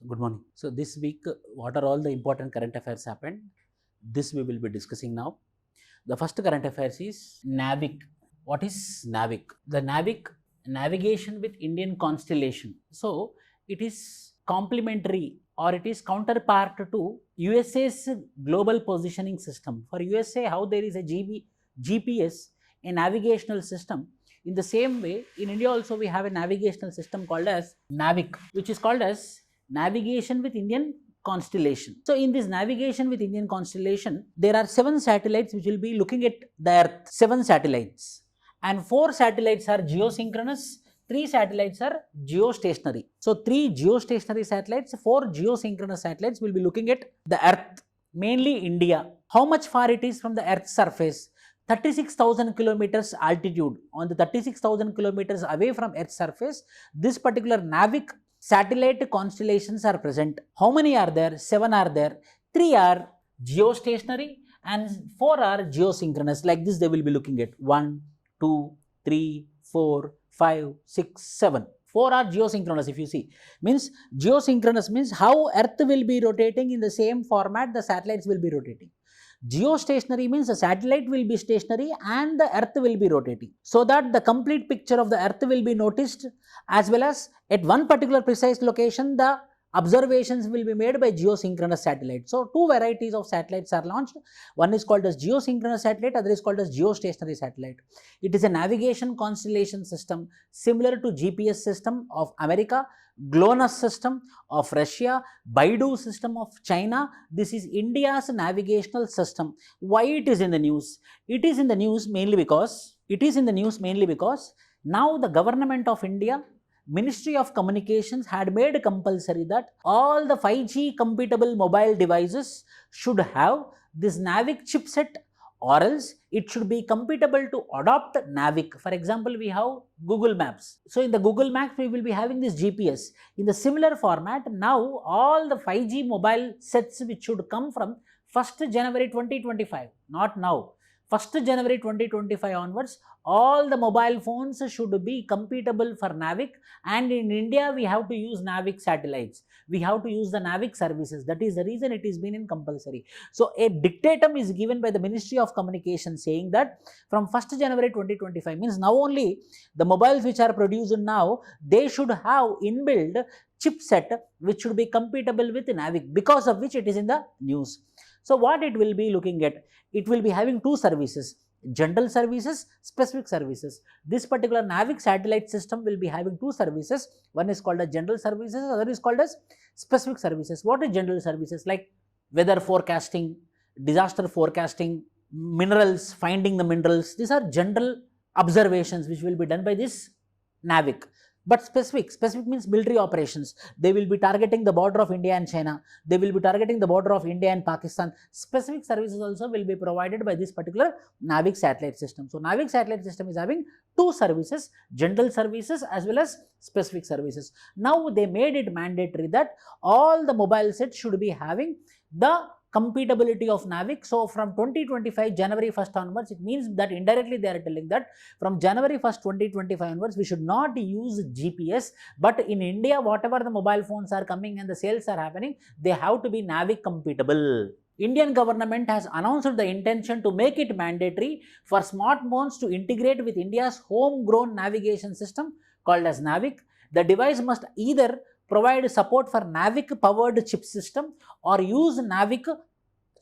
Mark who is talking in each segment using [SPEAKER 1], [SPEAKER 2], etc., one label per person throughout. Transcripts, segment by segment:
[SPEAKER 1] Good morning. So this week, what are all the important current affairs happened? This we will be discussing now. The first current affairs is NAVIC. What is NAVIC? The NAVIC, navigation with Indian constellation. So it is complementary or it is counterpart to USA's global positioning system. For USA, how there is a GPS, a navigational system. In the same way, in India also we have a navigational system called as NAVIC, which is called as navigation with Indian constellation. So in this navigation with Indian constellation, there are 7 satellites which will be looking at the Earth, 7 satellites, and 4 satellites are geosynchronous, 3 satellites are geostationary. So 3 geostationary satellites, 4 geosynchronous satellites will be looking at the Earth, mainly India. How much far it is from the Earth's surface? 36,000 kilometers altitude. On the 36,000 kilometers away from Earth's surface, this particular NAVIC satellite constellations are present. How many are there? 7 are there. 3 are geostationary and 4 are geosynchronous. Like this they will be looking at 1, 2, 3, 4, 5, 6, 7. 4 are geosynchronous. If you see, means geosynchronous means how Earth will be rotating in the same format the satellites will be rotating. Geostationary means the satellite will be stationary and the Earth will be rotating, so that the complete picture of the Earth will be noticed, as well as at one particular precise location the observations will be made by geosynchronous satellites. So 2 varieties of satellites are launched. One is called as geosynchronous satellite, other is called as geostationary satellite. It is a navigation constellation system similar to GPS system of America, GLONASS system of Russia, Baidu system of China. This is India's navigational system. Why it is in the news? It is in the news mainly because now the government of India, Ministry of Communications had made compulsory that all the 5G compatible mobile devices should have this NAVIC chipset, or else it should be compatible to adopt NAVIC. For example, we have Google Maps. So in the Google Maps, we will be having this GPS. In the similar format, now all the 5G mobile sets which should come from 1st January 2025, not now, 1st January 2025 onwards, all the mobile phones should be compatible for NAVIC, and in India we have to use NAVIC satellites. We have to use the NAVIC services. That is the reason it is been in compulsory. So a dictatum is given by the Ministry of Communication saying that from 1st January 2025, means now only the mobiles which are produced now, they should have inbuilt chipset which should be compatible with NAVIC, because of which it is in the news. So what it will be looking at? It will be having 2 services, general services, specific services. This particular NAVIC satellite system will be having 2 services. One is called as general services, other is called as specific services. What is general services? Like weather forecasting, disaster forecasting, minerals, finding the minerals. These are general observations which will be done by this NAVIC. But specific means military operations. They will be targeting the border of India and China. They will be targeting the border of India and Pakistan. Specific services also will be provided by this particular NAVIC satellite system. So NAVIC satellite system is having 2 services, general services as well as specific services. Now they made it mandatory that all the mobile sets should be having the compatibility of NAVIC. So from 2025 January 1st onwards, it means that indirectly they are telling that from January 1st 2025 onwards we should not use GPS, but in India whatever the mobile phones are coming and the sales are happening, they have to be NAVIC compatible. Indian government has announced the intention to make it mandatory for smartphones to integrate with India's homegrown navigation system called as NAVIC. The device must either provide support for NAVIC powered chip system or use NAVIC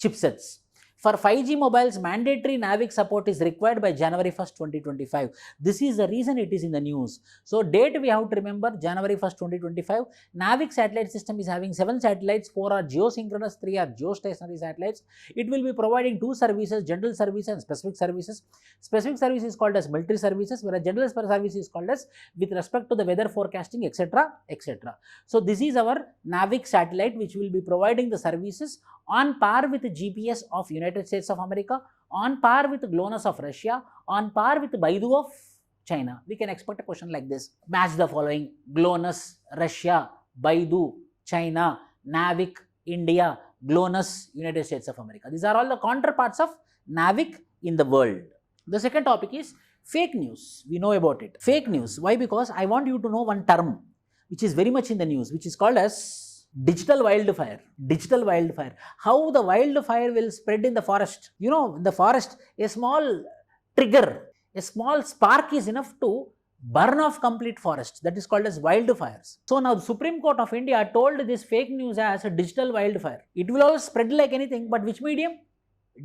[SPEAKER 1] chipsets. For 5G mobiles, mandatory NAVIC support is required by January 1st, 2025. This is the reason it is in the news. So date we have to remember, January 1st, 2025. NAVIC satellite system is having 7 satellites, 4 are geosynchronous, 3 are geostationary satellites. It will be providing 2 services, general services and specific services. Specific service is called as military services, whereas general service is called as with respect to the weather forecasting, etc., etc. So this is our NAVIC satellite which will be providing the services on par with the GPS of United States of America, on par with GLONASS of Russia, on par with Baidu of China. We can expect a question like this. Match the following: GLONASS, Russia, Baidu, China, NAVIC, India, GLONASS, United States of America. These are all the counterparts of NAVIC in the world. The second topic is fake news. We know about it. Fake news. Why? Because I want you to know one term which is very much in the news, which is called as Digital wildfire. Digital wildfire. How the wildfire will spread in the forest? You know, in the forest, a small trigger, a small spark is enough to burn off complete forest. That is called as wildfires. So now the Supreme Court of India told this fake news as a digital wildfire. It will always spread like anything, but which medium?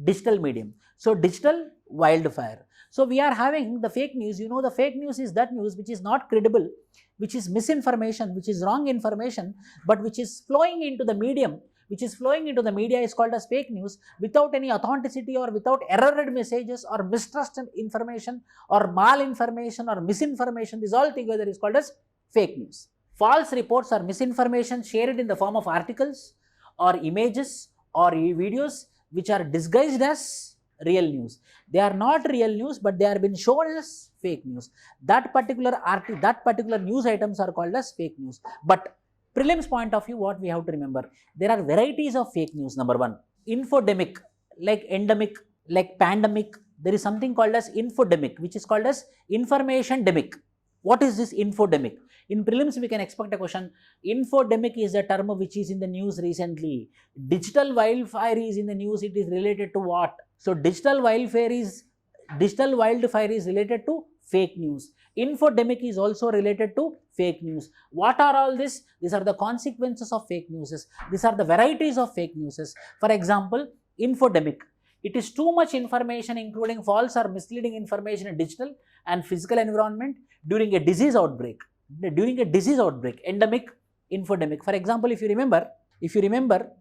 [SPEAKER 1] Digital medium. So digital wildfire. So we are having the fake news. You know, the fake news is that news which is not credible, which is misinformation, which is wrong information, but which is flowing into the medium, which is flowing into the media is called as fake news without any authenticity or without errored messages or mistrust information or malinformation or misinformation. This all together is called as fake news. False reports or misinformation shared in the form of articles or images or videos which are disguised as real news. They are not real news, but they are been shown as fake news. That particular news items are called as fake news. But prelims point of view, what we have to remember, there are varieties of fake news. Number one, infodemic, like endemic, like pandemic. There is something called as infodemic, which is called as information demic. What is this infodemic? In prelims, we can expect a question. Infodemic is a term which is in the news recently. Digital wildfire is in the news. It is related to what? So digital wildfire is related to fake news. Infodemic is also related to fake news. What are all this? These are the consequences of fake news. These are the varieties of fake news. For example, infodemic. It is too much information including false or misleading information in digital and physical environment during a disease outbreak. Endemic, infodemic. For example, if you remember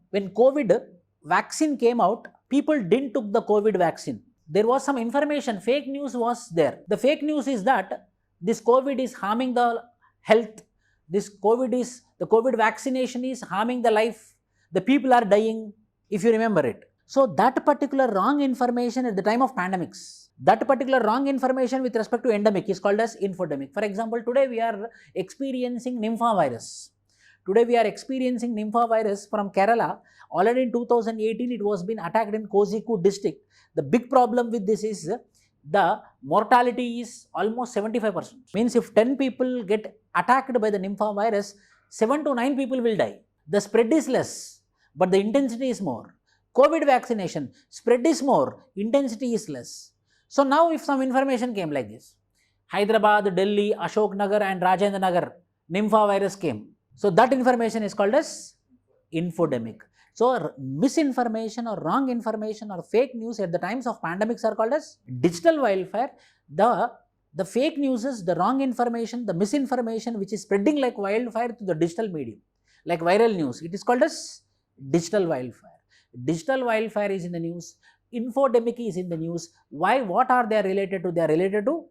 [SPEAKER 1] when COVID vaccine came out, people didn't took the COVID vaccine. There was some information, fake news was there. The fake news is that this COVID is harming the health. The COVID vaccination is harming the life. The people are dying, if you remember it. So that particular wrong information at the time of pandemics, that particular wrong information with respect to endemic is called as infodemic. For example, today we are experiencing Nympha virus. Today we are experiencing Nympha virus from Kerala. Already in 2018, it was been attacked in Kozhikode district. The big problem with this is the mortality is almost 75%. Means if 10 people get attacked by the Nympha virus, 7 to 9 people will die. The spread is less, but the intensity is more. COVID vaccination, spread is more, intensity is less. So now if some information came like this, Hyderabad, Delhi, Ashok Nagar and Rajendra Nagar, Nympha virus came. So that information is called as infodemic. So misinformation or wrong information or fake news at the times of pandemics are called as digital wildfire. The fake news is the wrong information, the misinformation which is spreading like wildfire to the digital medium, like viral news. It is called as digital wildfire. Digital wildfire is in the news. Infodemic is in the news. Why? What are they related to? They are related to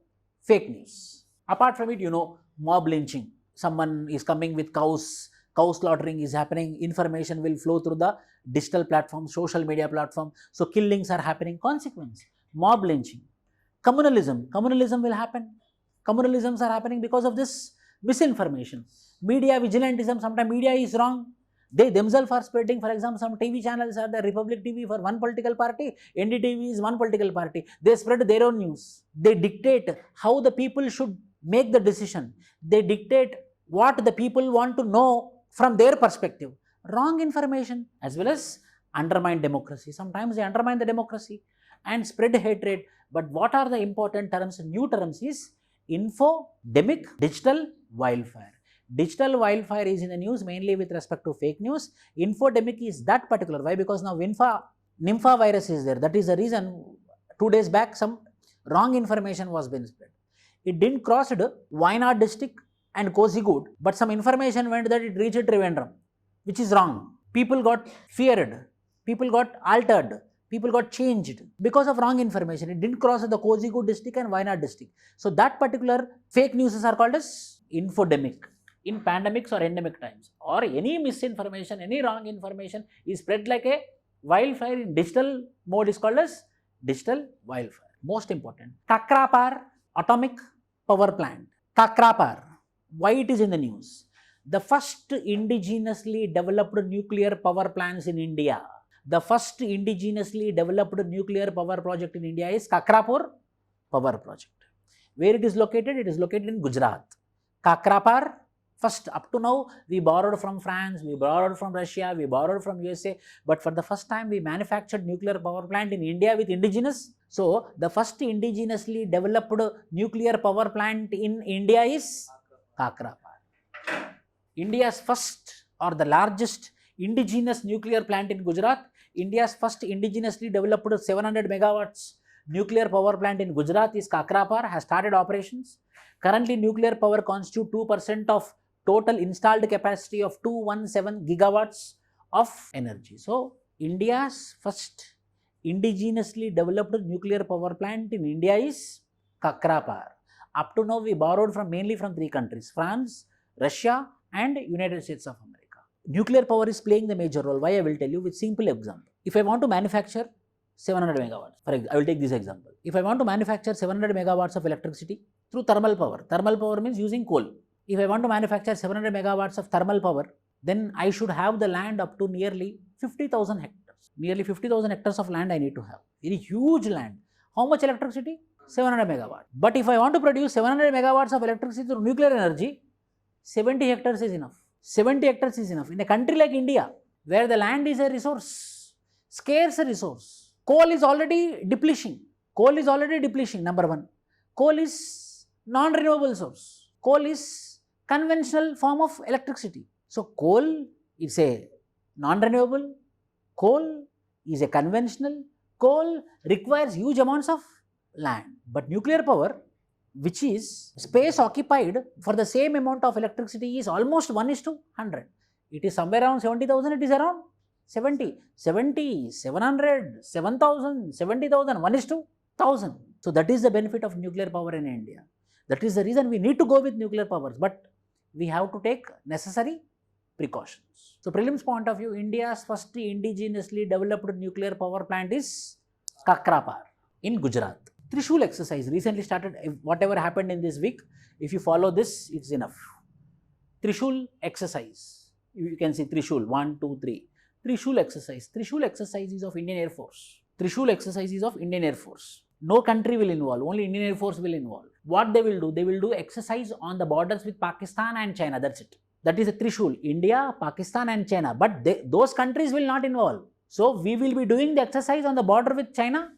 [SPEAKER 1] fake news. Apart from it, you know, mob lynching. Someone is coming with cows, cow slaughtering is happening, information will flow through the digital platform, social media platform. So killings are happening. Consequence, mob lynching. Communalism will happen. Communalisms are happening because of this misinformation. Media vigilantism, sometimes media is wrong. They themselves are spreading. For example, some TV channels are the Republic TV for one political party, NDTV is one political party. They spread their own news. They dictate how the people should make the decision. They dictate what the people want to know from their perspective. Wrong information as well as undermine democracy. Sometimes they undermine the democracy and spread hatred. But what are the important terms, new terms is infodemic, digital wildfire. Digital wildfire is in the news mainly with respect to fake news. Infodemic is that particular. Why? Because now Nympha virus is there. That is the reason 2 days back some wrong information was being spread. It didn't cross Wayanad district and Kozhikode, but some information went that it reached Trivandrum, which is wrong. People got feared, people got altered, people got changed because of wrong information. It didn't cross the Kozhikode district and Wayanad district. So that particular fake news are called as infodemic in pandemics or endemic times, or any misinformation, any wrong information is spread like a wildfire in digital mode is called as digital wildfire. Most important, Kakrapar atomic power plant. Kakrapar, why it is in the news? The first indigenously developed nuclear power plants in India. The first indigenously developed nuclear power project in India is Kakrapur Power Project. Where it is located? It is located in Gujarat. Kakrapar First, up to now, we borrowed from France, we borrowed from Russia, we borrowed from USA, but for the first time, we manufactured nuclear power plant in India with indigenous. So, the first indigenously developed nuclear power plant in India is Kakrapar. India's first or the largest indigenous nuclear plant in Gujarat, India's first indigenously developed 700 megawatts nuclear power plant in Gujarat is Kakrapar, has started operations. Currently, nuclear power constitutes 2% of total installed capacity of 217 gigawatts of energy. So, India's first indigenously developed nuclear power plant in India is Kakrapar. Up to now, we borrowed mainly from 3 countries, France, Russia and United States of America. Nuclear power is playing the major role. Why? I will tell you with simple example. If I want to manufacture 700 megawatts, I will take this example. If I want to manufacture 700 megawatts of electricity through thermal power means using coal. If I want to manufacture 700 megawatts of thermal power, then I should have the land up to nearly 50,000 hectares. Nearly 50,000 hectares of land I need to have. Very huge land. How much electricity? 700 megawatts. But if I want to produce 700 megawatts of electricity through nuclear energy, 70 hectares is enough. 70 hectares is enough. In a country like India, where the land is a resource, scarce resource, coal is already depleting. Coal is already depleting, number one. Coal is non-renewable source. Coal is conventional form of electricity. So, coal is a non-renewable, coal is a conventional, coal requires huge amounts of land. But nuclear power, which is space occupied for the same amount of electricity, is almost 1:100. It is somewhere around 70,000, it is around 70, 700, 7,000, 70,000, 1:1000. So, that is the benefit of nuclear power in India. That is the reason we need to go with nuclear powers, but we have to take necessary precautions. So, prelims point of view, India's first indigenously developed nuclear power plant is Kakrapar in Gujarat. Trishul exercise recently started. Whatever happened in this week, if you follow this, it's enough. Trishul exercise. You can see Trishul 1, 2, 3. Trishul exercise. Trishul exercise is of Indian Air Force. Trishul exercise is of Indian Air Force. No country will involve, only Indian Air Force will involve. What they will do? They will do exercise on the borders with Pakistan and China. That's it. That is a Trishul. India, Pakistan and China. But those countries will not involve. So, we will be doing the exercise on the border with China.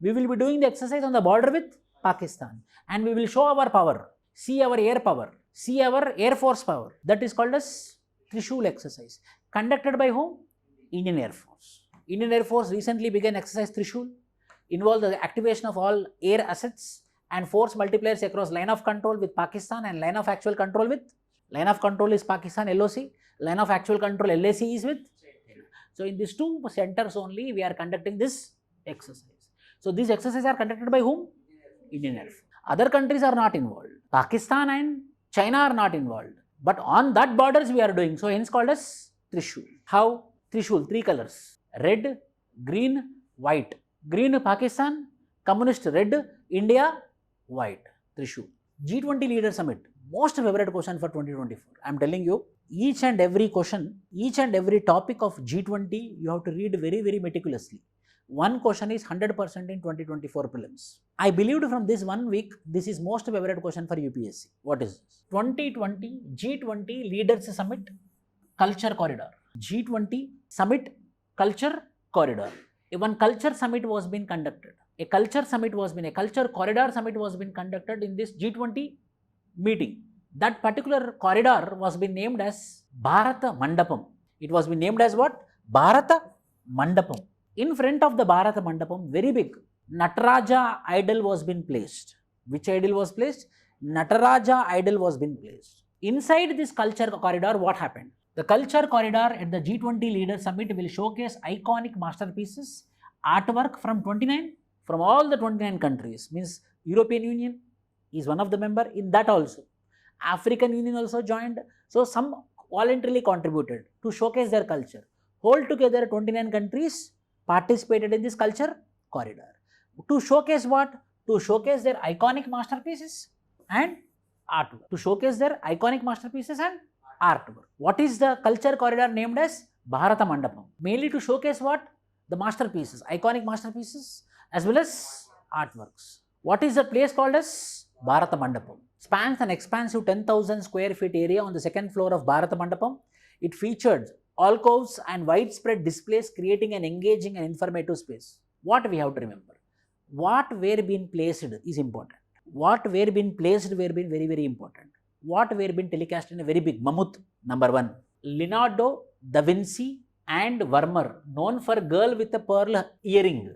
[SPEAKER 1] We will be doing the exercise on the border with Pakistan. And we will show our power. See our air power. See our Air Force power. That is called as Trishul exercise. Conducted by whom? Indian Air Force. Indian Air Force recently began exercise Trishul. Involved the activation of all air assets and force multipliers across line of control with Pakistan and line of actual control with, line of control is Pakistan LOC, line of actual control LAC is with. So, in these 2 centers only we are conducting this exercise. So, these exercises are conducted by whom? Indian Air Force. Other countries are not involved. Pakistan and China are not involved. But on that borders we are doing. So, hence called as Trishul. How? Trishul, 3 colors. Red, green, white. Green Pakistan, Communist red, India, white, Trishul. G20 Leader Summit, most favorite question for 2024. I am telling you, each and every question, each and every topic of G20, you have to read very, very meticulously. One question is 100% in 2024 prelims. I believed from this 1 week, this is most favorite question for UPSC. What is this? 2020 G20 Leaders Summit Culture Corridor. G20 Summit Culture Corridor. One culture summit was being conducted. A culture corridor summit was being conducted in this G20 meeting. That particular corridor was being named as Bharata Mandapam. It was being named as what? Bharata Mandapam. In front of the Bharata Mandapam, very big, Nataraja idol was being placed. Which idol was placed? Nataraja idol was being placed. Inside this culture corridor, what happened? The culture corridor at the G20 Leaders Summit will showcase iconic masterpieces, artwork from all the 29 countries. Means European Union is one of the member in that also. African Union also joined. So, some voluntarily contributed to showcase their culture. Whole together 29 countries participated in this culture corridor. To showcase what? To showcase their iconic masterpieces and artwork. To showcase their iconic masterpieces and artwork. What is the culture corridor named as Bharata Mandapam? Mainly to showcase what? The masterpieces, iconic masterpieces as well as artworks. What is the place called as Bharata Mandapam? spans an expansive 10,000 square feet area on the second floor of Bharata Mandapam. It featured alcoves and widespread displays, creating an engaging and informative space. What we have to remember? What were being placed is important. What were being placed were being very, very important. What were being telecast in a very big mammoth. Number one, Leonardo da Vinci and Vermeer, known for Girl with a Pearl Earring,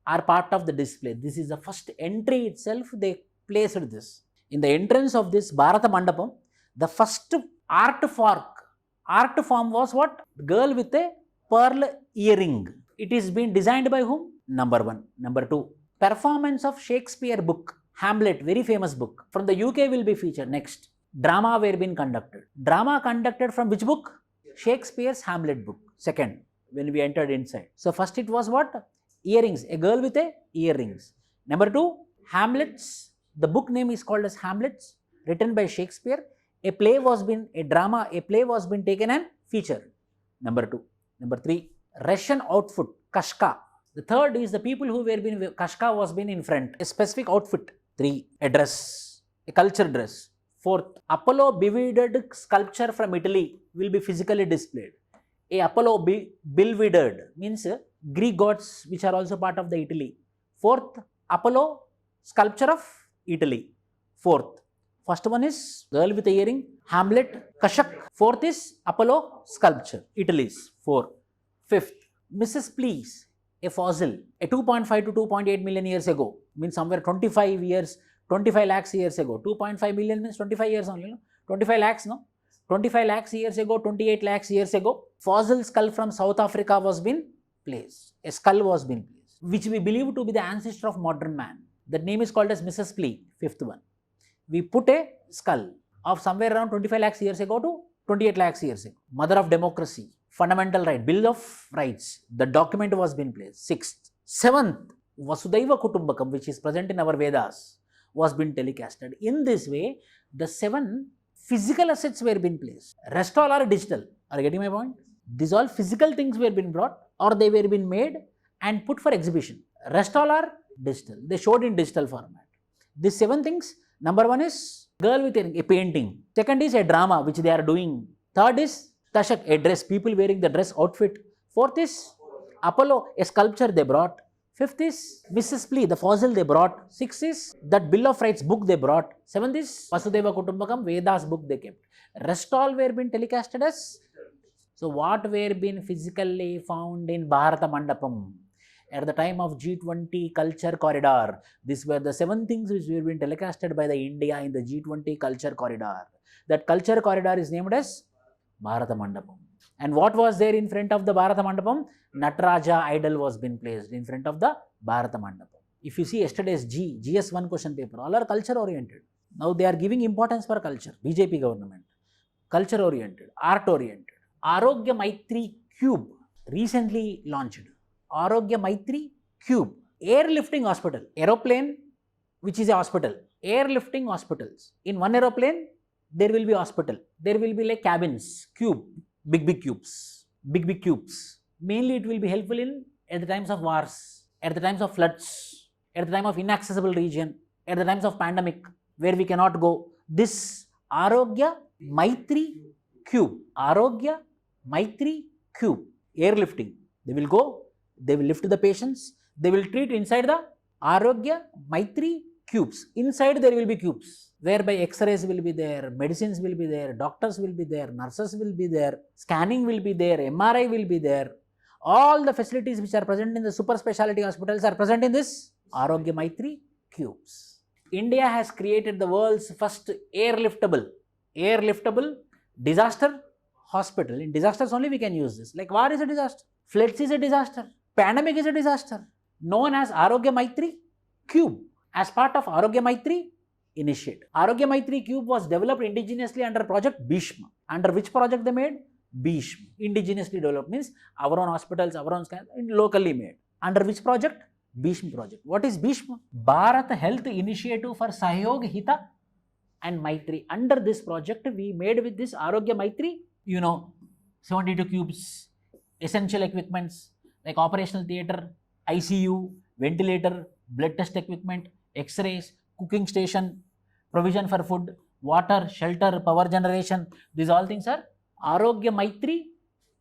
[SPEAKER 1] are part of the display. This is the first entry itself, they placed this. In the entrance of this Bharata Mandapam, the first art form was what? Girl with a pearl earring. It is being designed by whom? Number one. Number two, performance of Shakespeare book, Hamlet, very famous book, from the UK will be featured. Next, drama were being conducted. Drama conducted from which book? Shakespeare's Hamlet book. Second, when we entered inside. So first it was what? Earrings, a girl with a earrings. Number two, Hamlet's, the book name is called as Hamlet's, written by Shakespeare. A play was been taken and featured. Number two. Number three, Russian outfit, Kashka. The third is the people who were been, Kashka was been in front, a specific outfit. Three, a dress, a culture dress. Fourth, Apollo bewithered sculpture from Italy will be physically displayed. A Apollo bewithered means Greek gods which are also part of the Italy. Fourth, Apollo sculpture of Italy. Fourth, first one is girl with a earring, Hamlet, Kashak. Fourth is Apollo sculpture, Italy's. Four. Fifth, Mrs. Please, a fossil, a 2.5 to 2.8 million years ago, means somewhere 25 lakhs years ago. 2.5 million means 25 years only, no? 25 lakhs, no? 25 lakhs years ago, 28 lakhs years ago, fossil skull from South Africa was been placed. A skull was been placed, which we believe to be the ancestor of modern man. That name is called as Mrs. Plea, fifth one. We put a skull of somewhere around 25 lakhs years ago to 28 lakhs years ago. Mother of democracy, fundamental right, Bill of Rights, the document was been placed. Sixth. Seventh, Vasudhaiva Kutumbakam, which is present in our Vedas, was been telecasted. In this way, the 7 physical assets were being placed. Rest all are digital. Are you getting my point? These all physical things were being brought or they were being made and put for exhibition. Rest all are digital. They showed in digital format. These 7 things, number 1 is girl with a painting. Second is a drama which they are doing. Third is Kashak, a dress, people wearing the dress outfit. Fourth is Apollo, a sculpture they brought. Fifth is Mrs. Plea, the fossil they brought. Sixth is that Bill of Rights book they brought. Seventh is Vasudhaiva Kutumbakam, Vedas book they kept. Rest all were being telecasted as. So what were being physically found in Bharata Mandapam at the time of G20 Culture Corridor? These were the 7 things which were being telecasted by the India in the G20 Culture Corridor. That Culture Corridor is named as Bharata Mandapam. And what was there in front of the Bharata Mandapam? Nataraja idol was been placed in front of the Bharata Mandapam. If you see yesterday's GS1 question paper, all are culture oriented. Now they are giving importance for culture, BJP government. Culture oriented, art oriented. Arogya Maitri Cube, recently launched. Arogya Maitri Cube, airlifting hospital, aeroplane which is a hospital, airlifting hospitals. In one aeroplane, there will be hospital. There will be like cabins, cube, big cubes, big cubes. Mainly it will be helpful in at the times of wars, at the times of floods, at the time of inaccessible region, at the times of pandemic where we cannot go. This Arogya Maitri Cube, Arogya Maitri Cube, airlifting. They will go, they will lift the patients, they will treat inside the Arogya Maitri cubes. Inside there will be cubes, whereby X-rays will be there, medicines will be there, doctors will be there, nurses will be there, scanning will be there, MRI will be there. All the facilities which are present in the super specialty hospitals are present in this Arogya Maitri cubes. India has created the world's first airliftable disaster hospital. In disasters only we can use this. Like war is a disaster, floods is a disaster, pandemic is a disaster. Known as Arogya Maitri Cube. As part of Arogya Maitri initiative. Arogya Maitri Cube was developed indigenously under project Bhishma. Under which project they made? Bhishma. Indigenously developed means our own hospitals, our own scans, locally made. Under which project? Bhishma project. What is Bhishma? Bharat Health Initiative for Sahyog, Hita and Maitri. Under this project, we made with this Arogya Maitri, 72 cubes, essential equipments like operational theatre, ICU, ventilator, blood test equipment, X-rays, cooking station, provision for food, water, shelter, power generation. These all things are Arogya Maitri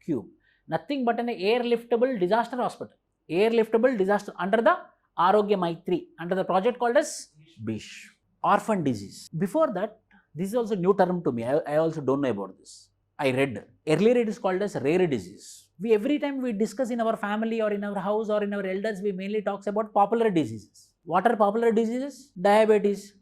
[SPEAKER 1] Cube. Nothing but an airliftable disaster hospital. Airliftable disaster under the Arogya Maitri, under the project called as BISH. Orphan disease. Before that, this is also new term to me. I also don't know about this. I read. Earlier it is called as rare disease. Every time we discuss in our family or in our house or in our elders, we mainly talks about popular diseases. What are popular diseases? Diabetes,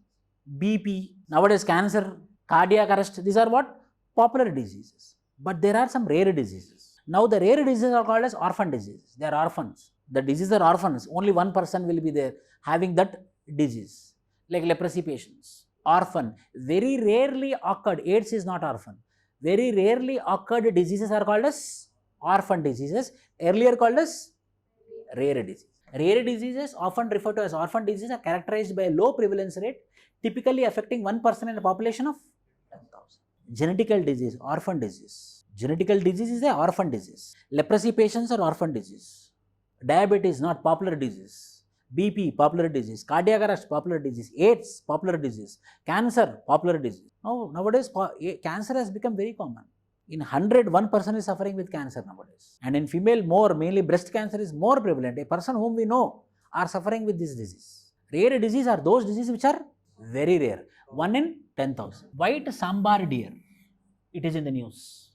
[SPEAKER 1] BP, nowadays cancer, cardiac arrest. These are what? Popular diseases. But there are some rare diseases. Now the rare diseases are called as orphan diseases. They are orphans. The diseases are orphans. Only one person will be there having that disease. Like leprosy patients. Orphan. Very rarely occurred. AIDS is not orphan. Very rarely occurred diseases are called as orphan diseases. Earlier called as rare disease. Rare diseases, often referred to as orphan diseases, are characterized by a low prevalence rate, typically affecting one person in a population of 10,000. Genetical disease, orphan disease. Genetical disease is an orphan disease. Leprosy patients are orphan disease. Diabetes, not popular disease. BP, popular disease. Cardiac arrest, popular disease. AIDS, popular disease. Cancer, popular disease. Nowadays, cancer has become very common. In 100, one person is suffering with cancer nowadays. And in female, more, mainly breast cancer is more prevalent. A person whom we know are suffering with this disease. Rare disease are those diseases which are very rare. 1 in 10,000. White sambar deer. It is in the news.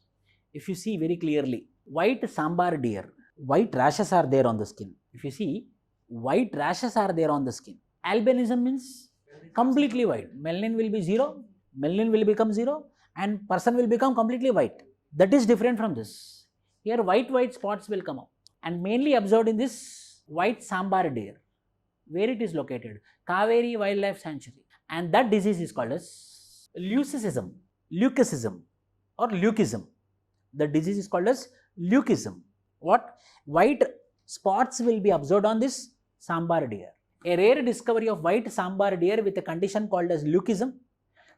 [SPEAKER 1] If you see very clearly, white sambar deer, white rashes are there on the skin. If you see, white rashes are there on the skin. Albinism means completely white. Melanin will be 0, melanin will become 0, and person will become completely white. That is different from this. Here white spots will come up and mainly observed in this white sambar deer. Where it is located? Kaveri Wildlife Sanctuary. And that disease is called as leucism or leucism. The disease is called as leucism. What? White spots will be observed on this sambar deer. A rare discovery of white sambar deer with a condition called as leucism,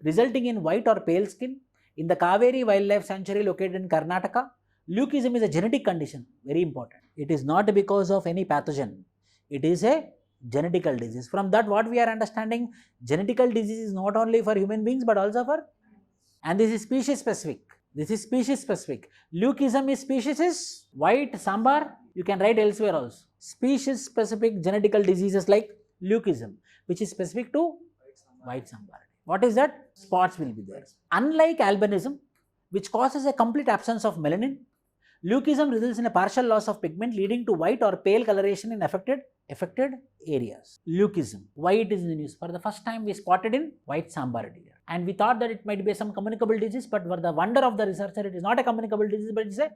[SPEAKER 1] resulting in white or pale skin in the Kaveri Wildlife Sanctuary located in Karnataka. Leucism is a genetic condition, very important. It is not because of any pathogen. It is a genetical disease. From that, what we are understanding, genetical disease is not only for human beings but also for, and this is species specific. This is species specific. Leucism is species is white sambar. You can write elsewhere also. Species specific genetical diseases like leucism, which is specific to white sambar. What is that? Spots will be there. Unlike albinism, which causes a complete absence of melanin, leucism results in a partial loss of pigment leading to white or pale coloration in affected areas. Leucism. Why it is in the news? For the first time we spotted in white sambar deer. And we thought that it might be some communicable disease, but for the wonder of the researcher, it is not a communicable disease, but it is a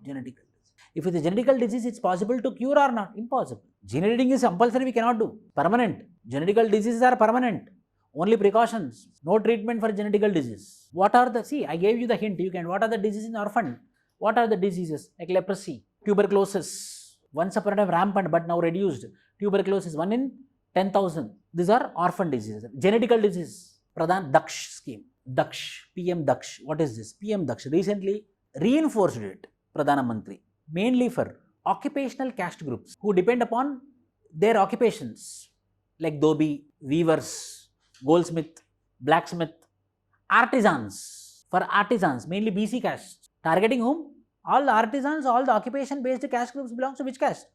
[SPEAKER 1] genetical disease. If it is a genetical disease, it's possible to cure or not? Impossible. Gene editing is compulsory, we cannot do. Permanent. Genetical diseases are permanent. Only precautions. No treatment for genetical disease. What are the, see, I gave you the hint. You can, what are the diseases in orphan? What are the diseases? Like leprosy, tuberculosis. Once upon a time rampant, but now reduced. Tuberculosis, 1 in 10,000. These are orphan diseases. Genetical disease. Pradhan Daksh scheme. Daksh, PM Daksh. What is this? PM Daksh recently reinforced it, Pradhana Mantri, mainly for occupational caste groups who depend upon their occupations like dhobi, weavers, goldsmith, blacksmith, artisans. For artisans, mainly BC caste. Targeting whom? All the artisans, all the occupation based caste groups belongs to which caste?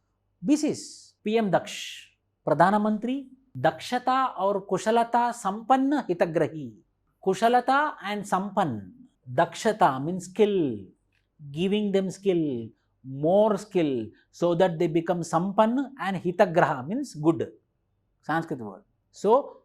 [SPEAKER 1] BCs. PM Daksh. Pradhana Mantri Dakshata or Kushalata Sampanna Hitagrahi. Kushalata and Sampann. Dakshata means skill, giving them skill, more skill, so that they become Sampann, and Hitagraha means good. Sanskrit word. So,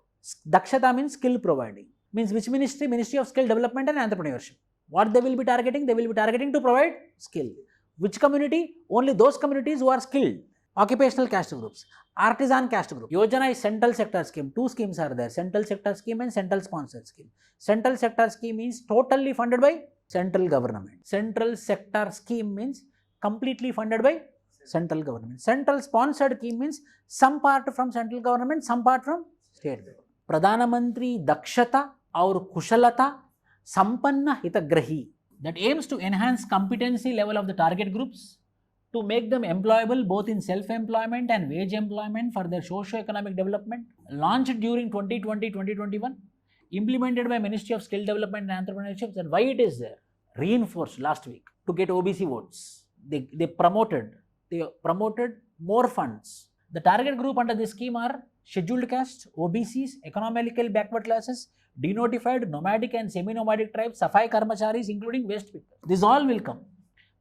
[SPEAKER 1] Dakshata means skill providing. Means which ministry? Ministry of Skill Development and Entrepreneurship. What they will be targeting? They will be targeting to provide skill. Which community? Only those communities who are skilled. Occupational caste groups. Artisan caste group. Yojana is central sector scheme. Two schemes are there. Central sector scheme and central sponsored scheme. Central sector scheme means totally funded by central government. Central sector scheme means completely funded by central government. Central sponsored scheme means some part from central government, some part from state government. Pradhana Mantri Dakshata or Kushalata Sampanna Hitagrahi, that aims to enhance competency level of the target groups, to make them employable both in self-employment and wage employment for their socio-economic development. Launched during 2020-2021, implemented by Ministry of Skill Development and Entrepreneurship. And why it is there? Reinforced last week to get OBC votes. They promoted more funds. The target group under this scheme are scheduled castes, OBCs, economically backward classes, denotified, nomadic and semi-nomadic tribes, Safai Karmacharis, including waste pickers. This all will come.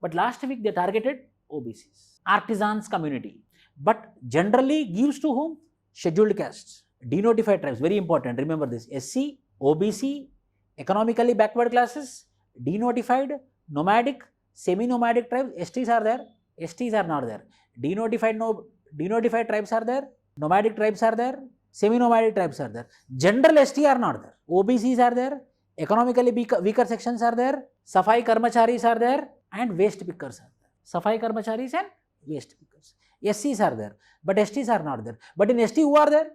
[SPEAKER 1] But last week they targeted OBCs, artisans community. But generally gives to whom? Scheduled castes, denotified tribes, very important, remember this, SC, OBC, economically backward classes, denotified, nomadic, semi-nomadic tribes, STs are there, STs are not there. Denotified tribes are there, nomadic tribes are there, semi-nomadic tribes are there. General ST are not there. OBCs are there, economically weaker sections are there, Safai Karmacharis are there, and waste pickers are there. Safai Karmacharis and waste pickers. SCs are there, but STs are not there. But in ST, who are there?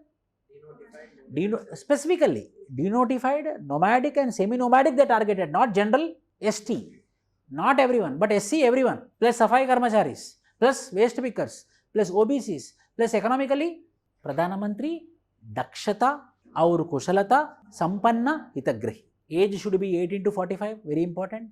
[SPEAKER 1] Specifically, denotified, nomadic and semi-nomadic they targeted, not general ST. Not everyone, but SC everyone, plus Safai Karmacharis, plus waste pickers, plus OBCs, plus economically, Pradhana Mantri, Dakshata, Aur Kushalata, Sampanna, Hitagrahi. Age should be 18 to 45, very important.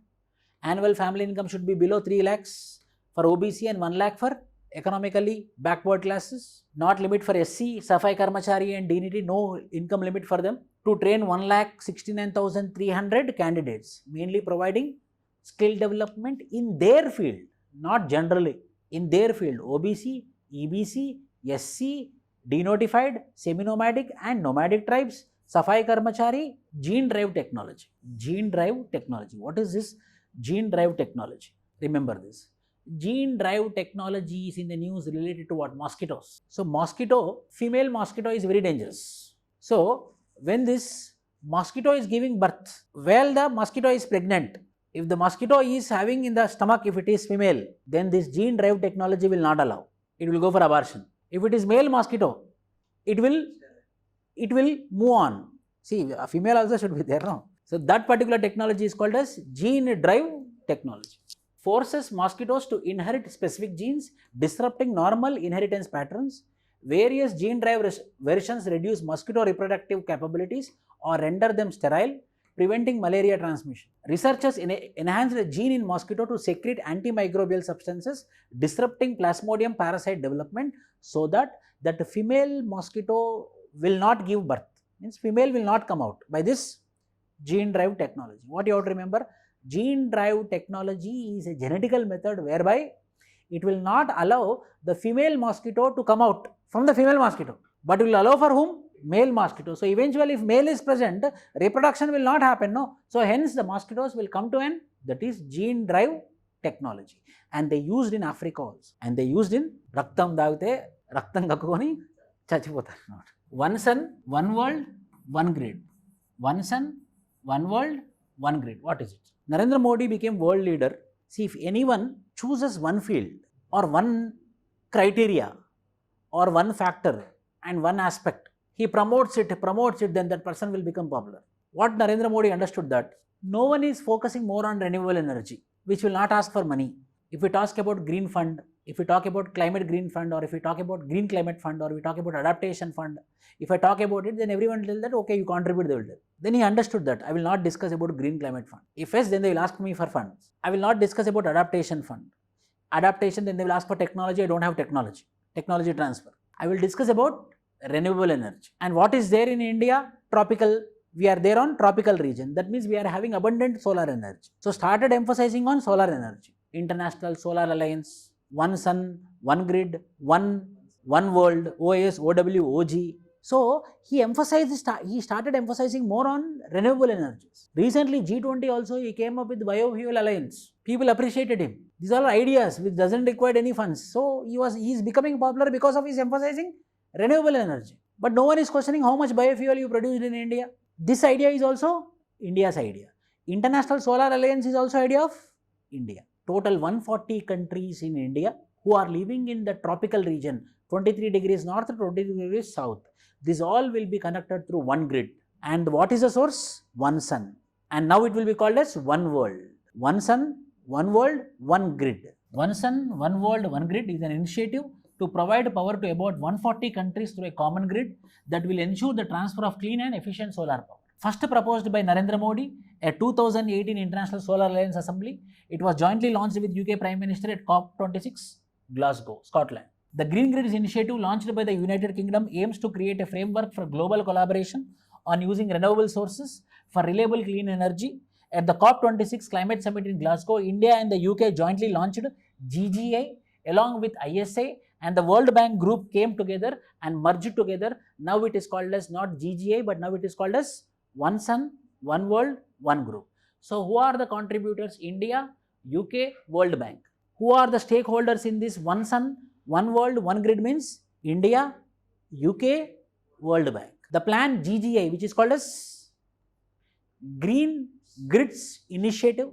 [SPEAKER 1] Annual family income should be below 3 lakhs for OBC and 1 lakh for economically backward classes. Not limit for SC, Safai Karmachari and DNT, no income limit for them. To train 1,69,300 candidates, mainly providing skill development in their field, not generally, in their field, OBC, EBC, SC, denotified, semi-nomadic and nomadic tribes, Safai Karmachari, gene drive technology. Gene drive technology. What is this gene drive technology? Remember this. Gene drive technology is in the news related to what? Mosquitoes. So mosquito, female mosquito is very dangerous. So when this mosquito is giving birth, while the mosquito is pregnant, if the mosquito is having in the stomach, if it is female, then this gene drive technology will not allow. It will go for abortion. If it is male mosquito, it will move on. See, a female also should be there, no? So that particular technology is called as gene drive technology. Forces mosquitoes to inherit specific genes, disrupting normal inheritance patterns. Various gene drive versions reduce mosquito reproductive capabilities or render them sterile, preventing malaria transmission. Researchers enhanced a gene in mosquito to secrete antimicrobial substances, disrupting Plasmodium parasite development so that the female mosquito will not give birth. Means female will not come out by this gene drive technology. What you have to remember? Gene drive technology is a genetical method whereby it will not allow the female mosquito to come out from the female mosquito, but it will allow for whom? Male mosquito. So eventually if male is present, reproduction will not happen, no? So hence the mosquitoes will come to an, that is gene drive technology. And they used in Africa also. And they used in Raktam Dagte, Raktam Gakkoni, Chachipotar. One sun, one world, one grid. One sun, one world, one grid. What is it? Narendra Modi became world leader. See, if anyone chooses one field or one criteria or one factor and one aspect, he promotes it, then that person will become popular. What Narendra Modi understood that no one is focusing more on renewable energy, which will not ask for money. If we talk about green fund, if we talk about climate green fund, or if we talk about green climate fund, or we talk about adaptation fund, if I talk about it, then everyone will tell that, okay, you contribute, they will tell. Then he understood that I will not discuss about green climate fund. If yes, then they will ask me for funds. I will not discuss about adaptation fund. Adaptation, then they will ask for technology, I don't have technology. Technology transfer. I will discuss about renewable energy. And what is there in India? Tropical. We are there on tropical region. That means we are having abundant solar energy. So started emphasizing on solar energy. International Solar Alliance, one sun, one grid, one world, OAS, OW, OG. So he started emphasizing more on renewable energies. Recently G20 also he came up with Biofuel Alliance. People appreciated him. These are ideas which doesn't require any funds. So he is becoming popular because of his emphasizing renewable energy. But no one is questioning how much biofuel you produced in India. This idea is also India's idea. International Solar Alliance is also idea of India. Total 140 countries in India who are living in the tropical region, 23 degrees north, 23 degrees south. This all will be connected through one grid. And what is the source? One sun. And now it will be called as one world. One sun, one world, one grid. One sun, one world, one grid is an initiative to provide power to about 140 countries through a common grid that will ensure the transfer of clean and efficient solar power. First proposed by Narendra Modi at 2018 International Solar Alliance Assembly. It was jointly launched with UK Prime Minister at COP26, Glasgow, Scotland. The Green Grids initiative launched by the United Kingdom aims to create a framework for global collaboration on using renewable sources for reliable clean energy. At the COP26 Climate Summit in Glasgow, India and the UK jointly launched GGI along with ISA, and the World Bank Group came together and merged together. Now it is called as not GGI, but now it is called as One Sun, One World, One Group. So who are the contributors? India, UK, World Bank. Who are the stakeholders in this One Sun, One World, One Grid means India, UK, World Bank. The plan GGI, which is called as Green Grids Initiative,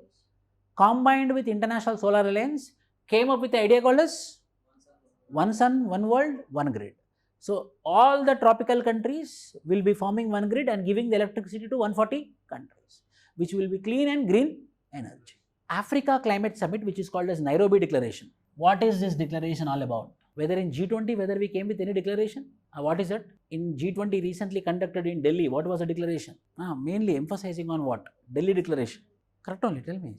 [SPEAKER 1] combined with International Solar Alliance, came up with the idea called as One Sun, One World, One Grid. So all the tropical countries will be forming one grid and giving the electricity to 140 countries, which will be clean and green energy. Africa Climate Summit, which is called as Nairobi Declaration. What is this declaration all about? Whether in G20, whether we came with any declaration? What is it? In G20 recently conducted in Delhi, what was the declaration? Mainly emphasizing on what? Delhi Declaration. Correct only, tell me.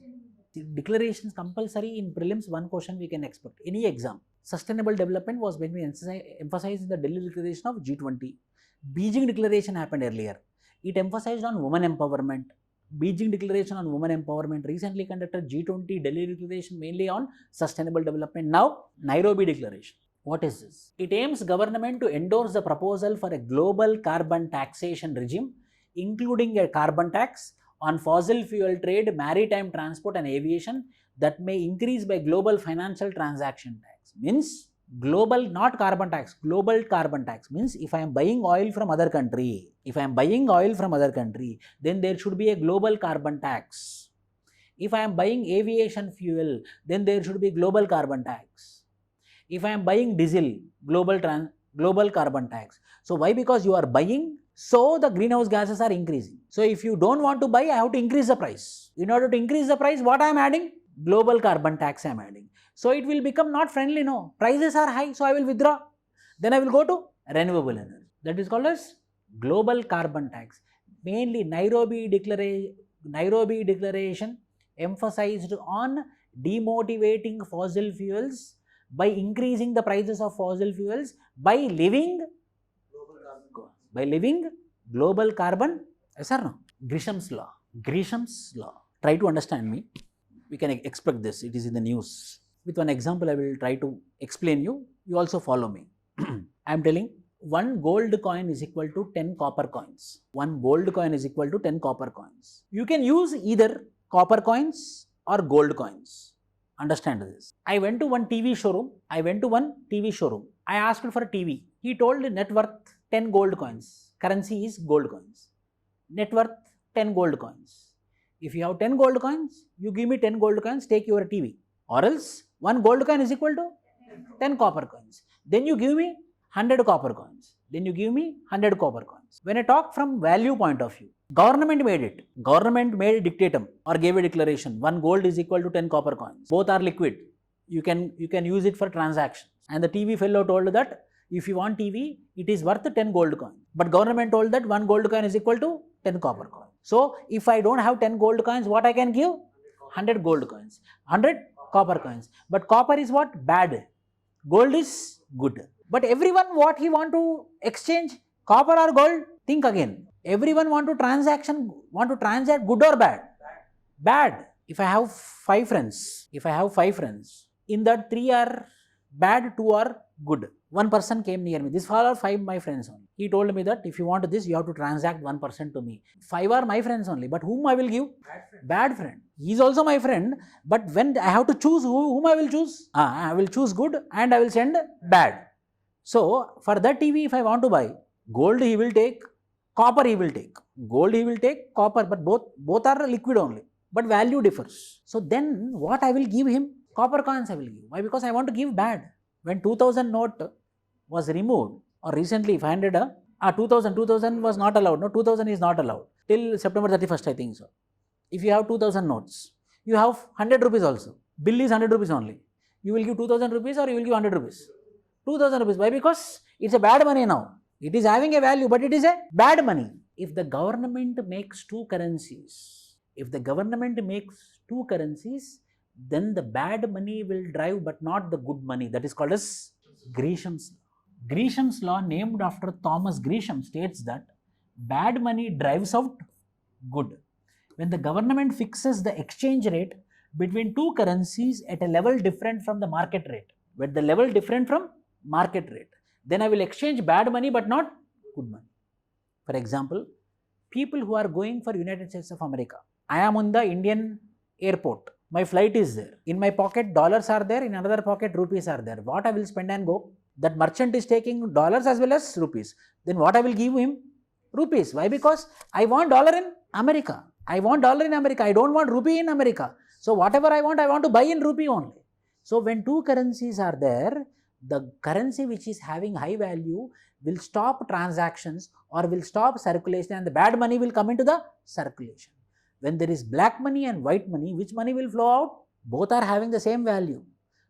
[SPEAKER 1] The declarations compulsory in prelims, one question we can expect. Any exam. Sustainable development was when we emphasized in the Delhi Declaration of G20. Beijing Declaration happened earlier. It emphasized on women empowerment. Beijing Declaration on women empowerment. Recently conducted G20 Delhi Declaration mainly on sustainable development. Now Nairobi Declaration. What is this? It aims government to endorse the proposal for a global carbon taxation regime, including a carbon tax on fossil fuel trade, maritime transport and aviation that may increase by global financial transaction tax. Means global, not carbon tax, global carbon tax. Means if I am buying oil from other country, then there should be a global carbon tax. If I am buying aviation fuel, then there should be global carbon tax. If I am buying diesel, global carbon tax. So why? Because you are buying, so the greenhouse gases are increasing. So if you don't want to buy, I have to increase the price. In order to increase the price, what I am adding? Global carbon tax I am adding. So it will become not friendly, no. Prices are high, so I will withdraw. Then I will go to renewable energy. That is called as global carbon tax. Mainly Nairobi Declaration emphasized on demotivating fossil fuels by increasing the prices of fossil fuels by living global carbon. Yes or no? Grisham's law. Try to understand me. We can expect this. It is in the news. With one example, I will try to explain you. You also follow me. I am telling 1 gold coin is equal to 10 copper coins. 1 gold coin is equal to 10 copper coins. You can use either copper coins or gold coins. Understand this. I went to one TV showroom. I asked for a TV. He told net worth 10 gold coins. Currency is gold coins. Net worth 10 gold coins. If you have 10 gold coins, you give me 10 gold coins, take your TV. Or else 1 gold coin is equal to 10 copper coins. Then you give me 100 copper coins. When I talk from value point of view, government made it. Government made a dictatum or gave a declaration. 1 gold is equal to 10 copper coins. Both are liquid. You can use it for transactions. And the TV fellow told that if you want TV, it is worth 10 gold coins. But government told that 1 gold coin is equal to 10 copper coins. So if I don't have 10 gold coins, what I can give? 100 gold coins. 100 copper coins. But copper is what? Bad. Gold is good. But everyone what he want to exchange? Copper or gold? Think again. Everyone want to transact good or bad? Bad. If I have 5 friends, in that 3 are bad, 2 are good. One person came near me. These 4 are 5 my friends only. He told me that if you want this, you have to transact 1% to me. 5 are my friends only. But whom I will give? Bad friend. He is also my friend. But when I have to choose, whom I will choose? I will choose good and I will send bad. So for that TV, if I want to buy, gold he will take, copper he will take. Gold he will take, copper, but both are liquid only. But value differs. So then what I will give him? Copper coins I will give. Why? Because I want to give bad. When 2000 note was removed, or recently 500, 2000 was not allowed. No, 2000 is not allowed. Till September 31st, I think so. If you have 2000 notes, you have 100 rupees also. Bill is 100 rupees only. You will give 2000 rupees or you will give 100 rupees? 2000 rupees. Why? Because it's a bad money now. It is having a value, but it is a bad money. if the government makes two currencies, then the bad money will drive but not the good money. That is called as Gresham's law. Gresham's law, named after Thomas Gresham, states that bad money drives out good. When the government fixes the exchange rate between two currencies at a level different from the market rate, then I will exchange bad money but not good money. For example, people who are going for United States of America, I am on the Indian airport, my flight is there, in my pocket dollars are there, in another pocket rupees are there. What I will spend and go? That merchant is taking dollars as well as rupees. Then what I will give him? Rupees. Why? Because I want dollar in America. I don't want rupee in America. So whatever I want to buy in rupee only. So when two currencies are there, the currency which is having high value will stop transactions or will stop circulation, and the bad money will come into the circulation. When there is black money and white money, which money will flow out? Both are having the same value.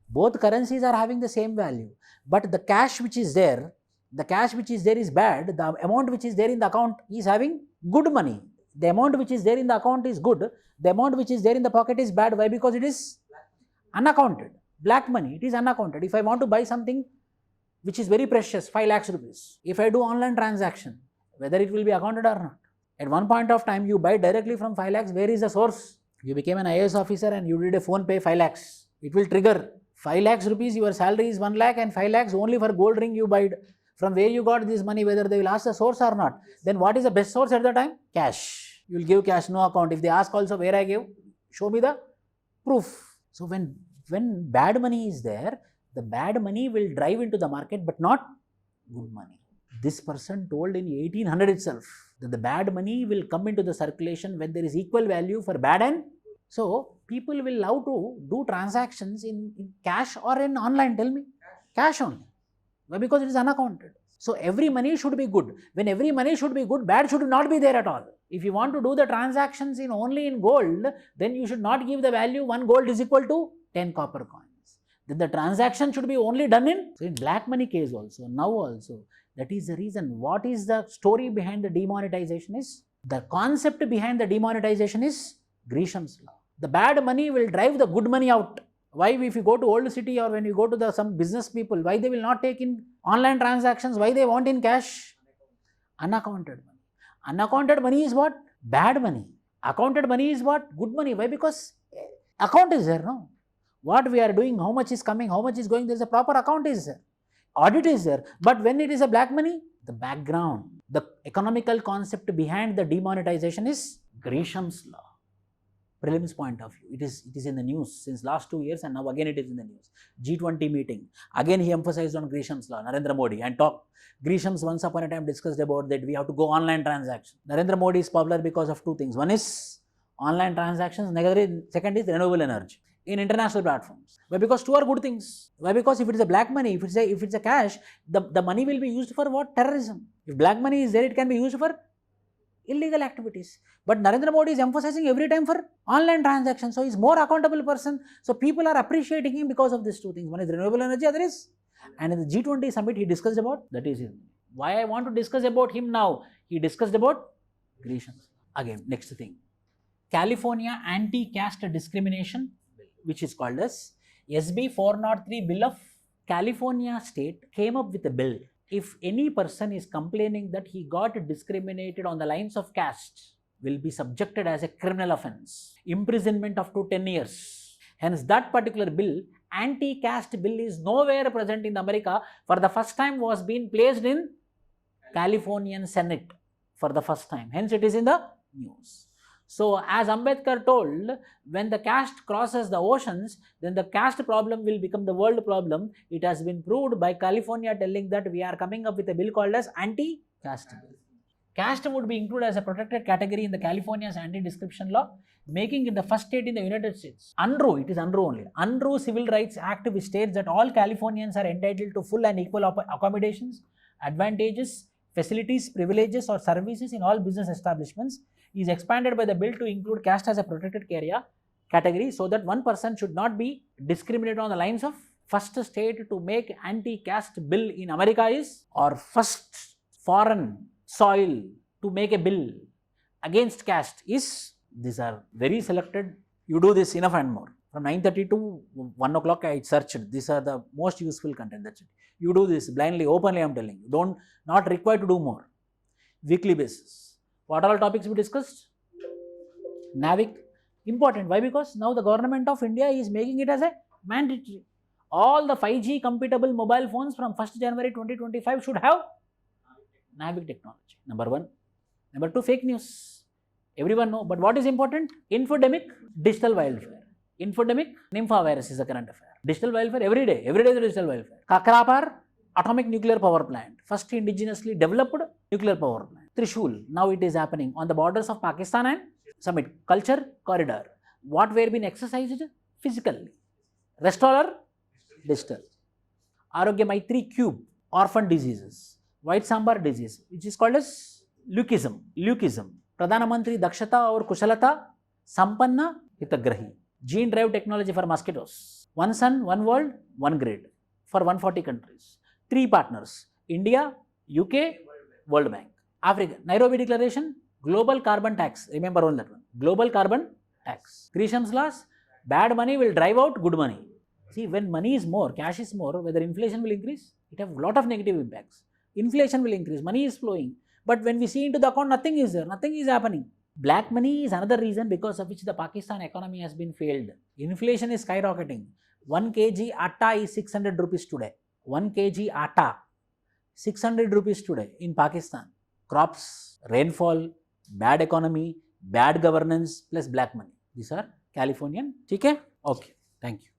[SPEAKER 1] Both currencies are having the same value. But the cash which is there is bad. The amount which is there in the account is having good money. The amount which is there in the account is good. The amount which is there in the pocket is bad. Why? Because it is unaccounted. Black money, it is unaccounted. If I want to buy something which is very precious, 5 lakhs rupees, if I do online transaction, whether it will be accounted or not. At one point of time, you buy directly from 5 lakhs, where is the source? You became an IAS officer and you did a phone pay 5 lakhs. It will trigger 5 lakhs rupees, your salary is 1 lakh, and 5 lakhs only for gold ring you buy. From where you got this money, whether they will ask the source or not. Then what is the best source at the time? Cash. You will give cash, no account. If they ask also where I gave, show me the proof. So when bad money is there, the bad money will drive into the market but not good money. This person told in 1800 itself that the bad money will come into the circulation when there is equal value for bad and. So people will love to do transactions in cash or in online. Tell me, cash only. Why? Because it is unaccounted. So every money should be good. When every money should be good, bad should not be there at all. If you want to do the transactions only in gold, then you should not give the value 1 gold is equal to 10 copper coins. Then the transaction should be only done in. So in black money case also, now also, that is the reason. What is the story behind the demonetization is? The concept behind the demonetization is Gresham's law. The bad money will drive the good money out. Why? If you go to old city or when you go to some business people, why they will not take in online transactions? Why they want in cash? Unaccounted money. Unaccounted money is what? Bad money. Accounted money is what? Good money. Why? Because account is there, no? What we are doing, how much is coming, how much is going, there is a proper account is there. Audit is there. But when it is a black money, the background, the economical concept behind the demonetization is Gresham's law. Prelims point of view. It is in the news since last 2 years, and now again it is in the news. G20 meeting. Again he emphasized on Gresham's law, Narendra Modi, and Gresham's once upon a time discussed about that we have to go online transaction. Narendra Modi is popular because of 2 things. One is online transactions, second is renewable energy in international platforms. Why? Because 2 are good things. Why? Because if it is a black money, if it's a cash, the money will be used for what? Terrorism. If black money is there, it can be used for illegal activities. But Narendra Modi is emphasizing every time for online transactions. So he is more accountable person. So people are appreciating him because of these 2 things. One is renewable energy, other is. And in the G20 summit he discussed about, that is him. Why I want to discuss about him now? He discussed about Gresham. Again, next thing. California Anti-Caste Discrimination, which is called as SB 403 Bill of California State, came up with a bill. If any person is complaining that he got discriminated on the lines of caste, will be subjected as a criminal offense, imprisonment up to 10 years. Hence that particular bill, anti-caste bill, is nowhere present in America. For the first time was being placed in Californian Senate for the first time. Hence it is in the news. So as Ambedkar told, when the caste crosses the oceans, then the caste problem will become the world problem. It has been proved by California telling that we are coming up with a bill called as anti-caste bill. Caste would be included as a protected category in the California's anti-description law, making it the first state in the United States. UNRU, it is UNRU only. UNRU Civil Rights Act, which states that all Californians are entitled to full and equal accommodations, advantages, facilities, privileges or services in all business establishments, is expanded by the bill to include caste as a protected category, so that one person should not be discriminated on the lines of. First state to make anti-caste bill in America is, or first foreign soil to make a bill against caste is, these are very selected. You do this enough and more. From 9:30 to 1 o'clock, I searched. These are the most useful content. That's it. You do this blindly, openly, I'm telling you. Not required to do more. Weekly basis. What are all topics we discussed? NAVIC. Important. Why? Because now the government of India is making it as a mandatory. All the 5G compatible mobile phones from 1st January 2025 should have NAVIC technology. Number one. Number two, fake news. Everyone know. But what is important? Infodemic, digital wildfire. Infodemic, Nympha virus is a current affair. Digital wildfare every day is a digital wildfare. Kakrapar, atomic nuclear power plant. First indigenously developed nuclear power plant. Trishul, now it is happening on the borders of Pakistan and Summit. Culture corridor. What were being exercised? Physically. Restorer, digital. Arogya Maitri cube, orphan diseases. White sambar disease, which is called as Leukism. Pradhana Mantri Dakshata or Kushalata Sampanna Hitagrahi. Gene drive technology for mosquitoes. One sun, one world, one grid for 140 countries. 3 partners: India, UK, World Bank. Africa. Nairobi Declaration, global carbon tax. Remember on that one. Global carbon tax. Gresham's laws, bad money will drive out good money. See, when money is more, cash is more, whether inflation will increase, it has a lot of negative impacts. Inflation will increase, money is flowing. But when we see into the account, nothing is there, nothing is happening. Black money is another reason because of which the Pakistan economy has been failed. Inflation is skyrocketing. 1 kg atta is 600 rupees today. 1 kg atta, 600 rupees today in Pakistan. Crops, rainfall, bad economy, bad governance plus black money. These are Californian. Okay? Okay. Thank you.